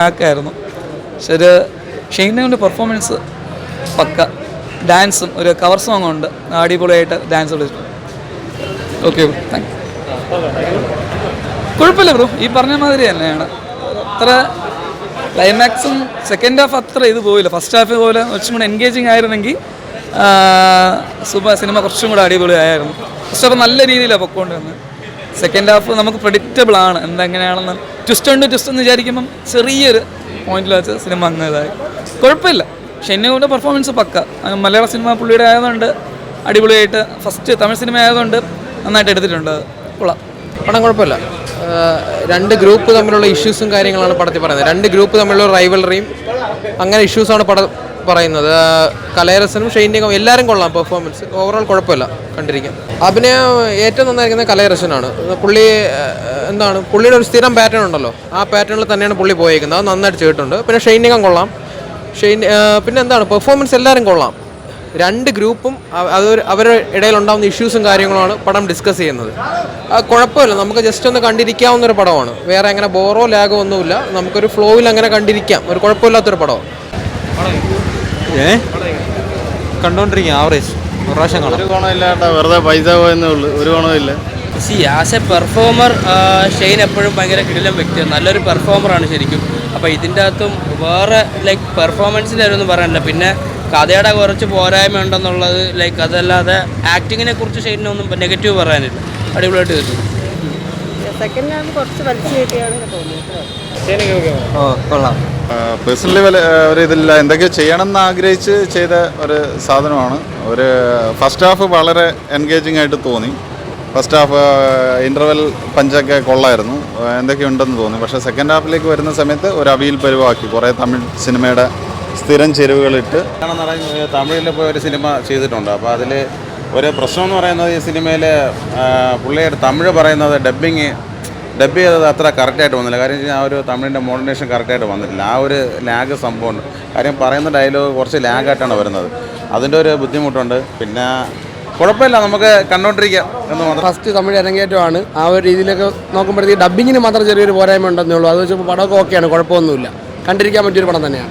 ആക്കായിരുന്നു. പക്ഷെ ഒരു ഷെയ്നിൻ്റെ പെർഫോമൻസ് പക്ക, ഡാൻസും ഒരു കവർ സോങ് ഉണ്ട്, അടിപൊളിയായിട്ട് ഡാൻസ് കളിച്ചു. Okay, thank you. കുഴപ്പമില്ല ബ്രോ, ഈ പറഞ്ഞ മാതിരി തന്നെയാണ്. അത്ര ക്ലൈമാക്സും സെക്കൻഡ് ഹാഫ് അത്ര ഇത് പോയില്ല. ഫസ്റ്റ് ഹാഫ് പോലെ കുറച്ചും കൂടെ എൻഗേജിങ് ആയിരുന്നെങ്കിൽ സിനിമ കുറച്ചും കൂടെ അടിപൊളിയായിരുന്നു. ഫസ്റ്റ് ഹാഫ് നല്ല രീതിയിലാണ് പൊക്കോണ്ടിരുന്നത്. സെക്കൻഡ് ഹാഫ് നമുക്ക് പ്രെഡിക്റ്റബിൾ ആണ്, എന്തെങ്ങനെയാണെന്ന് ട്വിസ്റ്റ് എന്ന് വിചാരിക്കുമ്പം ചെറിയൊരു പോയിന്റിൽ വെച്ച് സിനിമ അങ്ങ് ഇതായി. കുഴപ്പമില്ല. ഷെന്നിയുടെ പെർഫോമൻസ് പക്ക. മലയാള സിനിമ പുള്ളിയുടെ ആയതുകൊണ്ട് അടിപൊളിയായിട്ട്, ഫസ്റ്റ് തമിഴ് സിനിമ ആയതുകൊണ്ട് നന്നായിട്ട് എടുത്തിട്ടുണ്ട്. കൊള്ളാം. പടം കുഴപ്പമില്ല. രണ്ട് ഗ്രൂപ്പ് തമ്മിലുള്ള ഇഷ്യൂസും കാര്യങ്ങളാണ് പടത്തിൽ പറയുന്നത്. രണ്ട് ഗ്രൂപ്പ് തമ്മിലുള്ള റൈവലറിയും അങ്ങനെ ഇഷ്യൂസാണ് പടം പറയുന്നത്. കലയരസനും ഷെയ്നിയും എല്ലാവരും കൊള്ളാം. പെർഫോമൻസ് ഓവറോൾ കുഴപ്പമില്ല, കണ്ടിരിക്കാം. അഭിനയം ഏറ്റവും നന്നായിരിക്കുന്നത് കലയരസനാണ്. പുള്ളിയുടെ ഒരു സ്ഥിരം പാറ്റേൺ ഉണ്ടല്ലോ, ആ പാറ്റേണിൽ തന്നെയാണ് പുള്ളി പോയേക്കുന്നത്. അത് നന്നായിട്ട് ചെയ്തിട്ടുണ്ട്. പിന്നെ ഷെയ്നികം കൊള്ളാം. പിന്നെ പെർഫോമൻസ് എല്ലാവരും കൊള്ളാം. രണ്ട് ഗ്രൂപ്പും അവരുടെ ഇടയിലുണ്ടാകുന്ന ഇഷ്യൂസും കാര്യങ്ങളുമാണ് പടം ഡിസ്കസ് ചെയ്യുന്നത്. കുഴപ്പമില്ല, നമുക്ക് ജസ്റ്റ് ഒന്ന് കണ്ടിരിക്കാവുന്നൊരു പടമാണ്. വേറെ അങ്ങനെ ബോറോ ലാഗോ ഒന്നുമില്ല. നമുക്കൊരു ഫ്ലോയിൽ അങ്ങനെ കണ്ടിരിക്കാം. ഒരു കുഴപ്പമില്ലാത്തൊരു പടമാണ്. കണ്ടോണ്ടിരിക്കുക ആവറേജ് ഒരു പ്രാവശ്യം കാണാം. ഒരു ഗുണമില്ല, വെറുതെ പൈസ പോയെന്നേ ഉള്ളൂ, ഒരു ഗുണമില്ല. ആസ് എ പെർഫോമർ ഷെയ്ൻ എപ്പോഴും ഭയങ്കര കിടിലൻ വ്യക്തിയാണ്, നല്ലൊരു പെർഫോമറാണ് ശരിക്കും. അപ്പോൾ ഇതിൻ്റെ അകത്തും വേറെ പെർഫോമൻസിൻ്റെ കാര്യമൊന്നും പറയാനില്ല. പിന്നെ കഥയുടെ കുറച്ച് പോരായ്മ ഉണ്ടെന്നുള്ളത് അതല്ലാതെ ആക്ടിങ്ങിനെ കുറിച്ച് ഷെയ്നൊന്നും നെഗറ്റീവ് പറയാനില്ല. അടിപൊളിയായിട്ട് കിട്ടും. സെക്കൻഡ് ഹാഫ് കുറച്ച് വലിച്ചു കയറ്റിയാണ് തോന്നിയത്. കൊള്ളാം. പേഴ്സണലി ഒരു ഇതില്ല, എന്തൊക്കെയോ ചെയ്യണമെന്ന് ആഗ്രഹിച്ച് ചെയ്ത ഒരു സാധനമാണ്. ഒരു ഫസ്റ്റ് ഹാഫ് വളരെ എൻഗേജിങ് ആയിട്ട് തോന്നി. ഫസ്റ്റ് ഹാഫ് ഇൻ്റർവെൽ പഞ്ചൊക്കെ കൊള്ളായിരുന്നു, എന്തൊക്കെയുണ്ടെന്ന് തോന്നി. പക്ഷേ സെക്കൻഡ് ഹാഫിലേക്ക് വരുന്ന സമയത്ത് ഒരു അവിയൽ പരുവാക്കി. കുറേ തമിഴ് സിനിമയുടെ സ്ഥിരം ചെരുവുകളിട്ട് തമിഴിൽ ഇപ്പോൾ ഒരു സിനിമ ചെയ്തിട്ടുണ്ട്. അപ്പോൾ അതിൽ ഒരു പ്രശ്നം എന്ന് പറയുന്നത്, ഈ സിനിമയിൽ പുള്ളിയുടെ തമിഴ് പറയുന്നത് ഡബ് ചെയ്തത് അത്ര കറക്റ്റായിട്ട് വന്നില്ല. കാര്യം വെച്ചാൽ ആ ഒരു തമിഴിൻ്റെ മോഡുലേഷൻ കറക്റ്റായിട്ട് വന്നിട്ടില്ല. ആ ഒരു ലാഗ് സംഭവമുണ്ട്. കാര്യം പറയുന്ന ഡയലോഗ് കുറച്ച് ലാഗായിട്ടാണ് വരുന്നത്. അതിൻ്റെ ഒരു ബുദ്ധിമുട്ടുണ്ട്. പിന്നെ കുഴപ്പമില്ല, നമുക്ക് കണ്ടോണ്ടിരിക്കാം എന്ന് മാത്രം. ഫസ്റ്റ് തമിഴ് അരങ്ങേറ്റമാണ്. ആ ഒരു രീതിയിലൊക്കെ നോക്കുമ്പോഴത്തേക്ക് ഡബ്ബിങ്ങിന് മാത്രം ചെറിയൊരു പോരായ്മ ഉണ്ടെന്നേ ഉള്ളൂ. അത് വെച്ചപ്പോൾ പടമൊക്കെ ഓക്കെയാണ്, കുഴപ്പമൊന്നുമില്ല. കണ്ടിരിക്കാൻ പറ്റിയൊരു പടം തന്നെയാണ്.